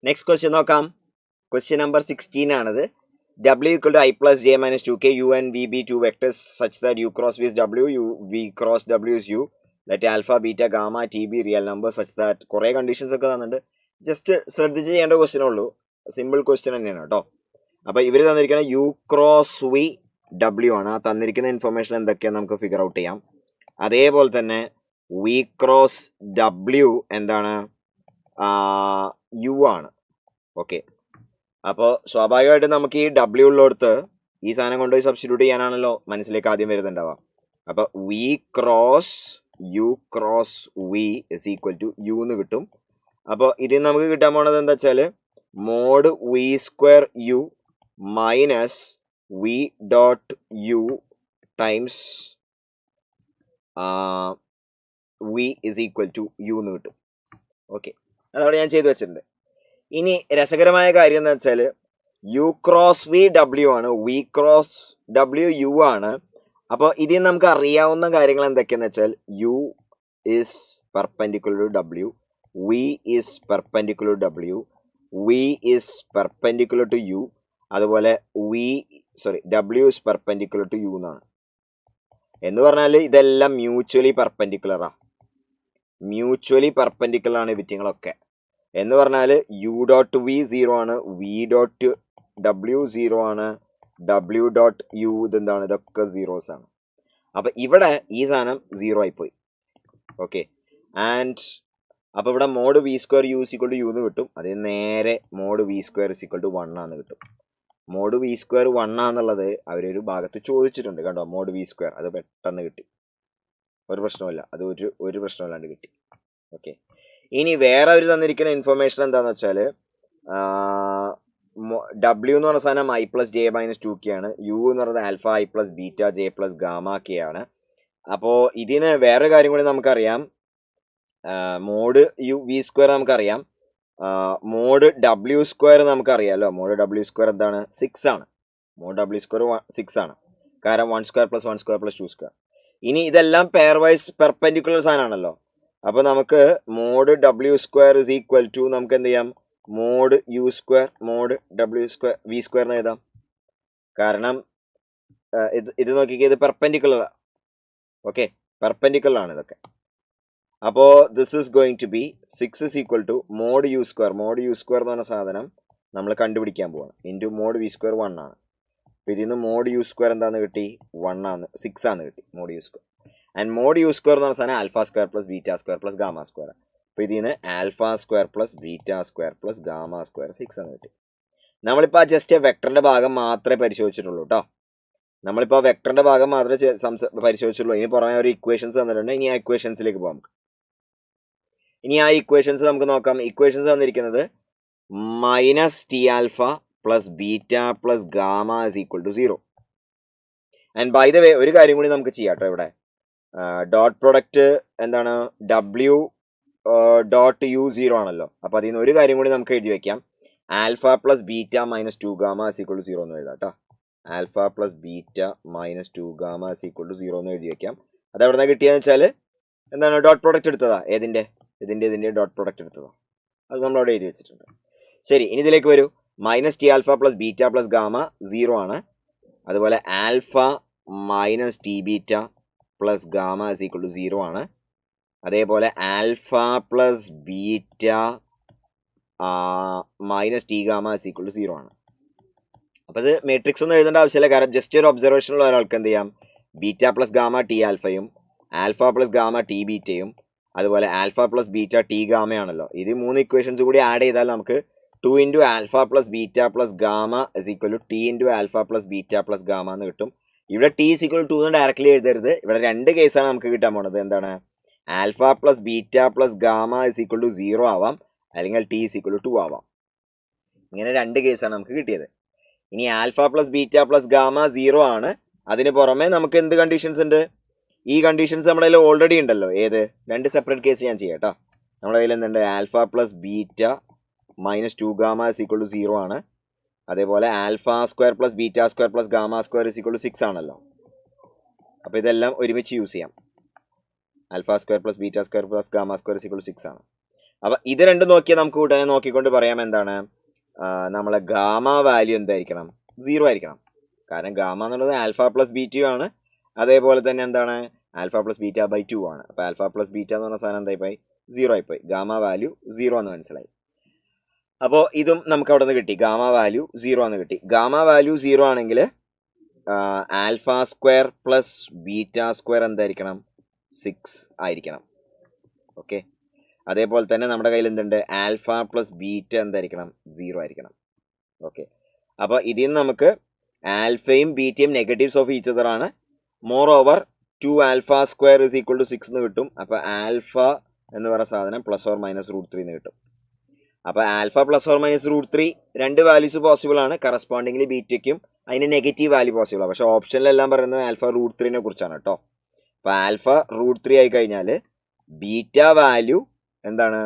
Next question നോക്കാം. Question number 16 ആണത്. W equal to I plus J minus 2K U and V be two vectors such that U cross V is W, V cross W is U. Let alpha, beta, gamma, T be real numbers such that കുറേ conditions ഒക്കെ തന്നിട്ടുണ്ട്. Just ശ്രദ്ധിച്ച് ചെയ്യേണ്ട question ഉള്ളൂ. Simple question തന്നെയാണ് കേട്ടോ. അപ്പോൾ ഇവർ തന്നിരിക്കുന്ന U cross V W ആണ്. ആ തന്നിരിക്കുന്ന ഇൻഫർമേഷൻ എന്തൊക്കെയാണ് നമുക്ക് ഫിഗർ ഔട്ട് ചെയ്യാം. അതേപോലെ തന്നെ V cross W എന്താണ്, U ആണ്. ഓക്കെ, അപ്പോൾ സ്വാഭാവികമായിട്ടും നമുക്ക് ഈ W ഉള്ളിടത്ത് ഈ സാധനം കൊണ്ടുപോയി സബ്സ്റ്റിറ്റ്യൂട്ട് ചെയ്യാനാണല്ലോ മനസ്സിലേക്ക് ആദ്യം വരുന്നുണ്ടാവുക. അപ്പോൾ V cross U cross V is equal to U എന്ന് കിട്ടും. അപ്പോൾ ഇതിൽ നമുക്ക് കിട്ടാൻ പോണത് എന്താ വെച്ചാൽ mod V square U minus V dot U times V is equal to U എന്ന് കിട്ടും. ഓക്കെ, അതവിടെ ഞാൻ ചെയ്തു വെച്ചിട്ടുണ്ട്. ഇനി രസകരമായ കാര്യം എന്താ വെച്ചാൽ U ക്രോസ് V W ആണ്, V ക്രോസ് W U ആണ്. അപ്പോൾ ഇതിൽ നമുക്ക് അറിയാവുന്ന കാര്യങ്ങൾ എന്തൊക്കെയാണെന്ന് വെച്ചാൽ U is perpendicular to W, V is perpendicular to W, V is perpendicular to U, അതുപോലെ W is perpendicular to U എന്നാണ്. എന്ന് പറഞ്ഞാൽ ഇതെല്ലാം മ്യൂച്വലി പെർപെൻഡിക്കുലറാണ്. മ്യൂച്വലി പെർപെൻഡിക്കുലർ ആണ് വിറ്റിങ്ങളൊക്കെ. എന്ന് പറഞ്ഞാൽ U ഡോട്ട് V 0 ആണ്, V ഡോട്ട് W 0 ആണ്, W ഡോട്ട് U ഇതെന്താണ്, ഇതൊക്കെ സീറോസ് ആണ്. അപ്പം ഇവിടെ ഈ സാധനം 0 ആയിപ്പോയി. ഓക്കെ, ആൻഡ് അപ്പോൾ ഇവിടെ mod V square U is equal to U എന്ന് കിട്ടും. അതിന് നേരെ mod V square is equal to 1 ആണെന്ന് കിട്ടും. മോഡ് V സ്ക്വയർ 1 ആണെന്നുള്ളത് അവരൊരു ഭാഗത്ത് ചോദിച്ചിട്ടുണ്ട് കണ്ടോ. മോഡ് V സ്ക്വയർ അത് പെട്ടെന്ന് കിട്ടി, ഒരു പ്രശ്നമില്ല, അത് ഒരു പ്രശ്നമില്ലാണ്ട് കിട്ടി. ഓക്കെ, ഇനി വേറെ അവർ തന്നിരിക്കുന്ന ഇൻഫർമേഷൻ എന്താണെന്ന് വെച്ചാൽ W എന്ന് പറഞ്ഞ സാധനം I plus J minus 2K ആണ്, U എന്ന് പറയുന്നത് alpha I plus beta J plus gamma K ആണ്. അപ്പോൾ ഇതിന് വേറെ കാര്യം കൂടി നമുക്കറിയാം. മോഡ് V സ്ക്വയർ നമുക്കറിയാം, മോഡ് W സ്ക്വയർ നമുക്കറിയാമല്ലോ. മോഡ് W സ്ക്വയർ എന്താണ്, 6 ആണ്. മോഡ് W സ്ക്വയർ 6 ആണ്, കാരണം 1 square plus 1 square plus 2 square. ഇനി ഇതെല്ലാം പെയർ വൈസ് പെർപെൻഡിക്കുലർ സാധനമാണല്ലോ. അപ്പോൾ നമുക്ക് mod W square is equal to നമുക്ക് എന്ത് ചെയ്യാം, mod U square mod W square V square എന്ന് എഴുതാം. കാരണം ഇത് നോക്കിക്കേ, ഇത് പെർപെൻഡിക്കുലർ. ഓക്കെ, പെർപെൻഡിക്കുലർ ആണ് ഇതൊക്കെ. അപ്പോൾ this is going to be 6 is equal to mod U square. Mod U square എന്ന് പറഞ്ഞ സാധനം നമ്മൾ കണ്ടുപിടിക്കാൻ പോവാണ്. ഇൻറ്റു മോഡ് V സ്ക്വയർ 1 ആണ്. അപ്പോൾ ഇതിൽ നിന്ന് മോഡ് U സ്ക്വയർ എന്താണെന്ന് കിട്ടി, 1 ആണ്, 6 ആണ് കിട്ടി mod U square. And mod U square എന്ന് പറഞ്ഞ സാധനം alpha square plus beta square plus gamma square. അപ്പോൾ ഇതിൽ നിന്ന് alpha square plus beta square plus gamma square 6 എന്ന് കിട്ടി. നമ്മളിപ്പോൾ ആ ജസ്റ്റ് വെക്ടറിൻ്റെ ഭാഗം മാത്രമേ പരിശോധിച്ചിട്ടുള്ളൂ കേട്ടോ. നമ്മളിപ്പോൾ ആ വെക്ടറിൻ്റെ ഭാഗം മാത്രമേ പരിശോധിച്ചിട്ടുള്ളൂ. ഇനി പുറമെ ഒരു ഇക്വേഷൻസ് തന്നിട്ടുണ്ട്. ഇനി ആ ഇക്വേഷൻസിലേക്ക് പോകാം നമുക്ക്. ഇനി ആ ഇക്വേഷൻസ് നമുക്ക് നോക്കാം. ഇക്വേഷൻസ് തന്നിരിക്കുന്നത് minus t alpha plus beta plus gamma is equal to 0. And by the way ഒരു കാര്യം കൂടി നമുക്ക് ചെയ്യാം കേട്ടോ. ഇവിടെ ഡോട്ട് പ്രൊഡക്റ്റ് എന്താണ്, W ഡോട്ട് U 0 ആണല്ലോ. അപ്പോൾ അതിൽ നിന്ന് ഒരു കാര്യം കൂടി നമുക്ക് എഴുതി വെക്കാം, alpha plus beta minus 2 gamma is equal to 0 എന്ന് എഴുതാം കേട്ടോ. Alpha plus beta minus 2 gamma is equal to 0 എന്ന് എഴുതി വെക്കാം. അത് എവിടെ നിന്നാണ് കിട്ടിയെന്ന് വെച്ചാൽ എന്താണ്, ഡോട്ട് പ്രൊഡക്റ്റ് എടുത്തതാ. ഇതിൻ്റെ ഡോട്ട് പ്രൊഡക്റ്റ് എടുത്തതാ. അത് നമ്മളവിടെ എഴുതി വെച്ചിട്ടുണ്ട്. ശരി, ഇനി ഇതിലേക്ക് വരൂ. Minus t alpha plus beta plus gamma 0 ആണ്. അതുപോലെ alpha minus t beta plus gamma is equal to 0 ആണ്. അതേപോലെ alpha plus beta minus t gamma is equal to 0 ആണ്. അപ്പോൾ ഇത് മാട്രിക്സ് ഒന്നും എഴുതേണ്ട ആവശ്യമില്ല, കാരണം ജസ്റ്റ് ഒരു ഒബ്സർവേഷനുള്ള ഒരാൾക്ക് എന്ത് ചെയ്യാം, ബീറ്റ പ്ലസ് ഗാമ ടി ആൽഫയും ആൽഫ പ്ലസ് ഗാമ ടി ബീറ്റയും അതുപോലെ ആൽഫ പ്ലസ് ബീറ്റ ടി ഗാമയാണല്ലോ. ഇത് 3 ഇക്വേഷൻസ് കൂടി ആഡ് ചെയ്താൽ നമുക്ക് 2 into alpha plus beta plus gamma is equal to t into alpha plus beta plus gamma എന്ന് കിട്ടും. ഇവിടെ ടി ഇസ് ഈക്വൽ ടു എന്ന് ഡയറക്റ്റ്ലി എഴുതരുത്. ഇവിടെ 2 കേസാണ് നമുക്ക് കിട്ടാൻ പോണത്. എന്താണ്, alpha plus beta plus gamma is equal to 0 ആവാം, അല്ലെങ്കിൽ ടി ഇസ് ഈക്വൽ ടു 2 ആവാം. ഇങ്ങനെ 2 കേസാണ് നമുക്ക് കിട്ടിയത്. ഇനി alpha plus beta plus gamma 0 ആണ്. അതിന് പുറമെ നമുക്ക് എന്ത് കണ്ടീഷൻസ് ഉണ്ട്, ഈ കണ്ടീഷൻസ് നമ്മുടെ കയ്യിൽ ഓൾറെഡി ഉണ്ടല്ലോ. ഏത് 2 സെപ്പറേറ്റ് കേസ് ഞാൻ ചെയ്യാം കേട്ടോ. നമ്മുടെ കയ്യിൽ എന്തുണ്ട്, alpha plus beta minus 2 gamma is equal to 0 ആണ്. അതേപോലെ alpha square plus beta square plus gamma square is equal to 6 ആണല്ലോ. അപ്പോൾ ഇതെല്ലാം ഒരുമിച്ച് യൂസ് ചെയ്യാം. Alpha square plus beta square plus gamma square is equal to 6 ആണ്. അപ്പൊ ഇത് രണ്ടും നോക്കിയാൽ നമുക്ക് ഉടനെ നോക്കിക്കൊണ്ട് പറയാം എന്താണ്, നമ്മളെ ഗാമ വാല്യൂ എന്തായിരിക്കണം, 0 ആയിരിക്കണം. കാരണം ഗാമ എന്നുള്ളത് ആൽഫ പ്ലസ് ബീറ്റയും ആണ്, അതേപോലെ തന്നെ എന്താണ് ആൽഫ പ്ലസ് ബീറ്റ ബൈ 2 ആണ്. അപ്പൊ ആൽഫ പ്ലസ് ബീറ്റ എന്ന് പറഞ്ഞ സാധനം എന്തായിപ്പോയി, 0 ആയിപ്പോയി. ഗാമ വാല്യൂ 0 എന്ന് മനസ്സിലായി. അപ്പോൾ ഇതും നമുക്ക് അവിടെ നിന്ന് കിട്ടി, ഗാമ വാല്യൂ 0 എന്ന് കിട്ടി. ഗാമ വാല്യൂ 0 ആണെങ്കിൽ alpha square plus beta square എന്തായിരിക്കണം, 6 ആയിരിക്കണം. ഓക്കെ, അതേപോലെ തന്നെ നമ്മുടെ കയ്യിൽ എന്തുണ്ട്, ആൽഫ പ്ലസ് ബീറ്റ എന്തായിരിക്കണം, 0 ആയിരിക്കണം. ഓക്കെ, അപ്പോൾ ഇതിൽ നിന്ന് നമുക്ക് ആൽഫയും ബീറ്റയും നെഗറ്റീവ്സ് ഓഫ് ഈച്ച് അതർ ആണ്. Moreover 2 alpha square is equal to 6 എന്ന് കിട്ടും. അപ്പോൾ ആൽഫ എന്ന് പറയുന്ന സാധനം പ്ലസ് ഓർ മൈനസ് √3 എന്ന് കിട്ടും. അപ്പോൾ ആൽഫ പ്ലസ് ഓർ മൈനസ് √3 രണ്ട് വാല്യൂസ് പോസിബിൾ ആണ്. കറസ്പോണ്ടിംഗ്ലി ബീറ്റയ്ക്കും അതിന് നെഗറ്റീവ് വാല്യൂ പോസിബിൾ ആണ്. പക്ഷേ ഓപ്ഷനിലെല്ലാം പറയുന്നത് ആൽഫ √3നെ കുറിച്ചാണ് കേട്ടോ. അപ്പോൾ ആൽഫ √3 ആയി കഴിഞ്ഞാൽ ബീറ്റ വാല്യൂ എന്താണ്,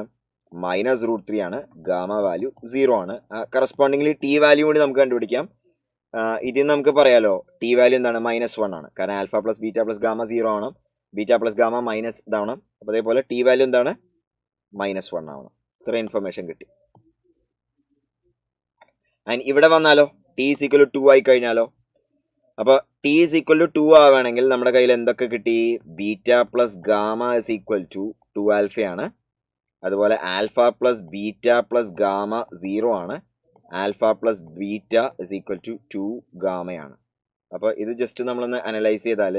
മൈനസ് √3 ആണ്. ഗാമ വാല്യൂ 0 ആണ്. കറസ്പോണ്ടിംഗ്ലി ടി വാല്യൂ കൂടി നമുക്ക് കണ്ടുപിടിക്കാം. ഇതിൽ നമുക്ക് പറയാലോ ടി വാല്യൂ എന്താണ്, -1 ആണ്. കാരണം alpha plus beta plus gamma 0 ആവണം, ബീറ്റ പ്ലസ് ഗാമ മൈനസ് ഇതാവണം. അപ്പോൾ അതേപോലെ ടി വാല്യൂ എന്താണ്, -1 ആവണം. ഇത്ര ഇൻഫർമേഷൻ കിട്ടി. ആൻഡ് ഇവിടെ വന്നാലോ ടി ഈസ് ഈക്വൽ ടു 2 ആയി കഴിഞ്ഞാലോ, അപ്പോൾ ടി ഈസ് ഈക്വൽ ടു 2 ആവുകയാണെങ്കിൽ നമ്മുടെ കയ്യിൽ എന്തൊക്കെ കിട്ടി, beta plus gamma is equal to 2 ആൽഫയാണ്. അതുപോലെ alpha plus beta plus gamma 0 ആണ്. Alpha plus beta is equal to 2 ഗാമയാണ്. അപ്പോൾ ഇത് ജസ്റ്റ് നമ്മളൊന്ന് അനലൈസ് ചെയ്താൽ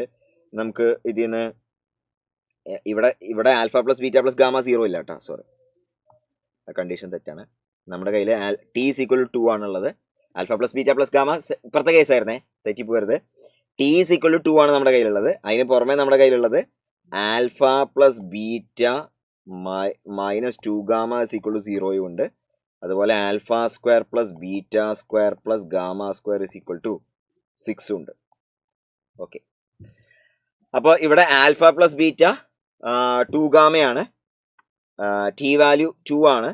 നമുക്ക് ഇതിൽ നിന്ന് ഇവിടെ alpha plus beta plus gamma 0 ഇല്ല കേട്ടോ, സോറി, കണ്ടീഷൻ തെറ്റാണ്. നമ്മുടെ കയ്യിൽ ടി ഈസ് ഈക്വൽ ടു 2 ആണുള്ളത്. Alpha plus beta plus gamma ഇപ്പുറത്തെ കേസായിരുന്നേ, തെറ്റിപ്പോരുത്. ടി ഈസ് ഈക്വൽ ടു 2 ആണ് നമ്മുടെ കയ്യിലുള്ളത്. അതിന് പുറമെ നമ്മുടെ കയ്യിലുള്ളത് alpha plus beta -2 gamma is equal to 0 ഉണ്ട്. അതുപോലെ alpha square plus beta square plus gamma square is equal to 6 ഉണ്ട്. ഓക്കെ, അപ്പോൾ ഇവിടെ ആൽഫ പ്ലസ് ബീറ്റ 2 ഗാമയാണ്, ടി വാല്യൂ 2 ആണ്.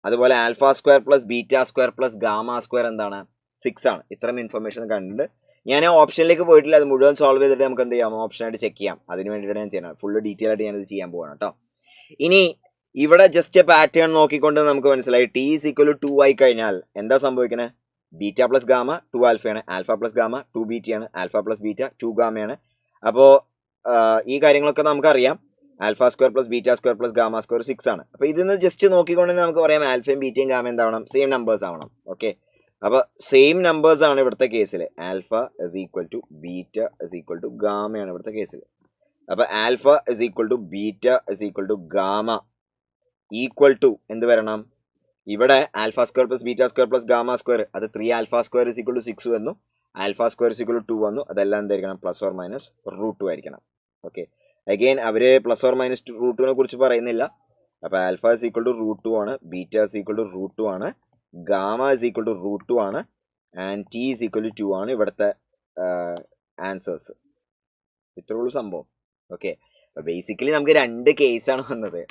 അതുപോലെ alpha square plus beta square plus gamma square എന്താണ്, 6 ആണ്. ഇത്രയും ഇൻഫർമേഷൻ കണ്ടിട്ടുണ്ട്. ഞാൻ ഓപ്ഷനിലേക്ക് പോയിട്ടില്ല, അത് മുഴുവൻ സോൾവ് ചെയ്തിട്ട് നമുക്ക് എന്ത് ചെയ്യാം, ഓപ്ഷനായിട്ട് ചെക്ക് ചെയ്യാം. അതിന് വേണ്ടിയിട്ട് ഞാൻ ചെയ്യണം, ഫുള്ള് ഡീറ്റെയിൽ ആയിട്ട് ഞാനത് ചെയ്യാൻ പോവാണ് കേട്ടോ. ഇനി ഇവിടെ ജസ്റ്റ് പാറ്റേൺ നോക്കിക്കൊണ്ട് നമുക്ക് മനസ്സിലായി ടി ഈസ് ഈക്വൽ ടു 2 ആയി കഴിഞ്ഞാൽ എന്താ സംഭവിക്കുന്നത്, ബീറ്റ പ്ലസ് ഗാമ 2 ആൽഫയാണ്, ആൽഫ പ്ലസ് ഗാമ 2 ബീറ്റയാണ്, ആൽഫ പ്ലസ് ബീറ്റ 2 ഗാമയാണ്. അപ്പോൾ ഈ കാര്യങ്ങളൊക്കെ നമുക്കറിയാം. Alpha square plus beta square plus gamma square 6 ആണ്. അപ്പോൾ ഇതിൽ നിന്ന് ജസ്റ്റ് നോക്കിക്കൊണ്ട് നമുക്ക് പറയാം ആൽഫയും ബീറ്റയും ഗാമ എന്താവണം, സെയിം നമ്പേഴ്സ് ആവണം. ഓക്കെ, അപ്പോൾ സെയിം നമ്പേഴ്സ് ആണ് ഇവിടുത്തെ കേസിൽ. Alpha is equal to beta is equal to ഗാമയാണ് ഇവിടുത്തെ കേസിൽ. അപ്പോൾ alpha is equal to beta is equal to gamma equal to എന്ത് വരണം, ഇവിടെ alpha square plus beta square plus gamma square അത് 3 alpha square is equal to 6 വന്നു, alpha square is equal to 2 വന്നു. അതെല്ലാം എന്തായിരിക്കണം, പ്ലസ് ഓർ മൈനസ് √2 ആയിരിക്കണം. Okay, again അവർ പ്ലസ് ഓർ മൈനസ് √2നെ കുറിച്ച് പറയുന്നില്ല. അപ്പോൾ ആൽഫ ഇസ് ഈക്വൽ ടു √2 ആണ്, ബീറ്റ ഇസ് ഈക്വൽ ടു √2 ആണ്, ഗാമ ഇസ് ഈക്വൽ ടു √2 ആണ്, and t is equal to 2 ആണ് ഇവിടുത്തെ ആൻസേഴ്സ്. ഇത്രേ ഉള്ളൂ സംഭവം. ഓക്കെ, ബേസിക്കലി നമുക്ക് രണ്ട് കേസാണ് വന്നത്.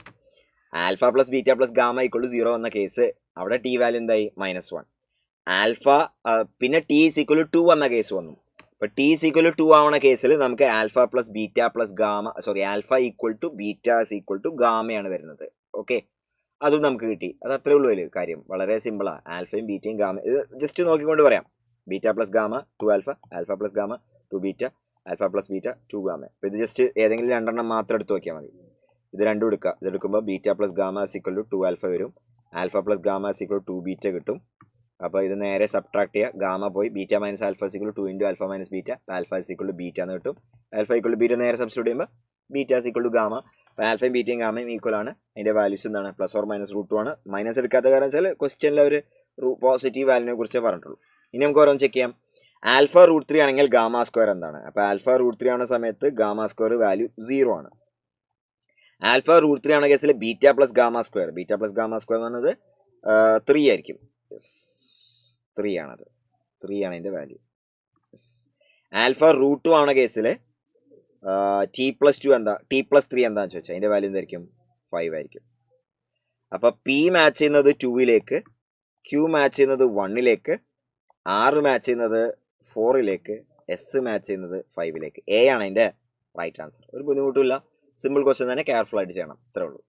Alpha plus beta plus gamma equal to 0 എന്ന കേസ്, അവിടെ ടി വാല്യൂ എന്തായി, -1. ആൽഫ പിന്നെ ടി ഈസ് ഈക്വൽ ടു 2 എന്ന കേസ് വന്നു. അപ്പോൾ ടി ഈസ് ഈക്വൽ ടു 2 ആവണ കേസിൽ നമുക്ക് alpha plus beta plus gamma, sorry, alpha equal to beta is equal to ഗാമയാണ് വരുന്നത്. ഓക്കെ, അതും നമുക്ക് കിട്ടി. അത് അത്രേ ഉള്ളൂ അതിൽ കാര്യം, വളരെ സിമ്പിളാണ്. ആൽഫയും ബീറ്റയും ഗാമ ഇത് ജസ്റ്റ് നോക്കിക്കൊണ്ട് പറയാം. Beta plus gamma 2 alpha, alpha plus gamma 2 beta, alpha plus beta 2 gamma. അപ്പോൾ ഇത് ജസ്റ്റ് ഏതെങ്കിലും രണ്ടെണ്ണം മാത്രം എടുത്ത് നോക്കിയാൽ മതി. ഇത് രണ്ടും എടുക്കുക. ഇതെടുക്കുമ്പോൾ beta plus gamma is equal to 2 alpha വരും, alpha plus gamma is equal to 2 beta കിട്ടും. അപ്പോൾ ഇത് നേരെ സബ്ട്രാക്ട് ചെയ്യുക, ഗാമ പോയി beta minus alpha is equal to 2 into alpha minus beta, alpha is equal to beta എന്ന് കിട്ടും. Alpha equal to beta നേരെ സബ്സ്റ്റിറ്റ്യൂട്ട് ചെയ്യുമ്പോൾ beta is equal to gamma. അപ്പോൾ ആൽഫയും ബീറ്റയും ഗാമയും ഈക്വൽ ആണ്. അതിൻ്റെ വാല്യൂസ് എന്താണ്, പ്ലസ് ഓർ മൈനസ് √2 ആണ്. മൈനസ് എടുക്കാത്ത കാരണം വെച്ചാൽ ക്വസ്റ്റ്യനിൽ അവർ പോസിറ്റീവ് വാല്യൂനെ കുറിച്ച് പറഞ്ഞിട്ടുള്ളൂ. ഇനി നമുക്ക് ഓരോന്ന് ചെക്ക് ചെയ്യാം. ആൽഫ √3 ആണെങ്കിൽ ഗാമ സ്ക്വയർ എന്താണ്, അപ്പോൾ ആൽഫ √3 ആവുന്ന സമയത്ത് ഗാമ സ്ക്വയർ വാല്യൂ 0 ആണ്. ആൽഫ √3 ആവുന്ന കേസിൽ beta plus gamma square, beta plus gamma square എന്ന് പറയുന്നത് 3 ആയിരിക്കും. 3 ആണത്, 3 ആണ് അതിൻ്റെ വാല്യൂ. ആൽഫ √2 ആവുന്ന കേസിൽ ടി പ്ലസ് 2 എന്താ, ടി പ്ലസ് 3 എന്താണെന്ന് ചോദിച്ചാൽ അതിൻ്റെ വാല്യൂ എന്തായിരിക്കും, 5 ആയിരിക്കും. അപ്പോൾ പി മാച്ച് ചെയ്യുന്നത് 2ലേക്ക്, ക്യൂ മാച്ച് ചെയ്യുന്നത് 1ലേക്ക്, ആർ മാച്ച് ചെയ്യുന്നത് 4ലേക്ക്, എസ് മാച്ച് ചെയ്യുന്നത് 5ലേക്ക്. എ ആണ് അതിൻ്റെ റൈറ്റ് ആൻസർ. ഒരു ബുദ്ധിമുട്ടില്ല, സിമ്പിൾ ക്വസ്റ്റ്യൻ തന്നെ, കെയർഫുൾ ആയിട്ട് ചെയ്യണം. ഇത്രേ ഉള്ളൂ.